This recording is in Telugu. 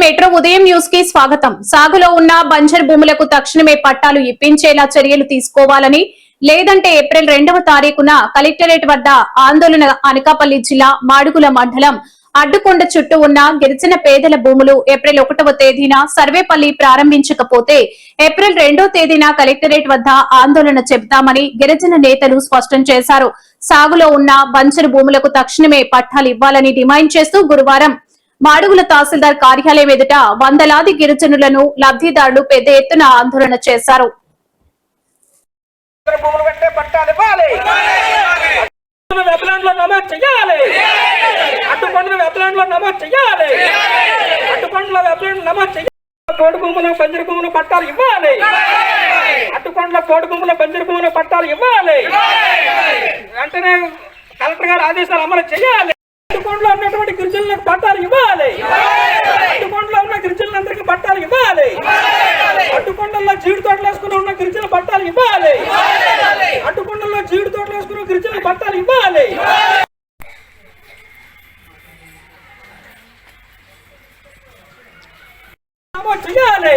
మెట్రో ఉదయం న్యూస్ కి స్వాగతం. సాగులో ఉన్న బంజరు భూములకు తక్షణమే పట్టాలు ఇప్పించేలా చర్యలు తీసుకోవాలని, లేదంటే ఏప్రిల్ 2వ తారీఖున కలెక్టరేట్ వద్ద ఆందోళన. అనకాపల్లి జిల్లా మాడుగుల మండలం అడ్డుకొండ చుట్టూ ఉన్న గిరిజన పేదల భూములు ఏప్రిల్ 1వ తేదీన సర్వేపల్లి ప్రారంభించకపోతే ఏప్రిల్ 2వ తేదీన కలెక్టరేట్ వద్ద ఆందోళన చెబుతామని గిరిజన నేతలు స్పష్టం చేశారు. సాగులో ఉన్న బంజరు భూములకు తక్షణమే పట్టాలు ఇవ్వాలని డిమాండ్ చేస్తూ గురువారం మాడుగుల తహసీల్దార్ కార్యాలయం ఎదుట వందలాది గిరిజనులను లబ్ధిదారులు పెద్ద ఎత్తున ఆందోళన చేశారు. పోడు భూముల బంజరు భూముల పట్టాలు ఇవ్వాలి. అడ్డుకొండల పోడు భూముల బంజరు భూముల పట్టాలు ఇవ్వాలి. వెంటనే కలెక్టర్ గారు ఆదేశాలు అమలు చేయాలి. అడ్డుకొండలో ఉన్నటువంటి గిరిజనులకు పట్టాలు ఇవ్వాలి. అడ్డుకొండలో ఉన్న గిరిజనులందరికీ పట్టాలు ఇవ్వాలి. అడ్డుకొండల్లో జీడి తోటలు వేసుకుని ఉన్న గిరిజనుల పట్టాలు ఇవ్వాలి. అడ్డుకొండల్లో జీడి తోటలు వేసుకున్న గిరిజనుల పట్టాలు ఇవ్వాలి. చేయాలి.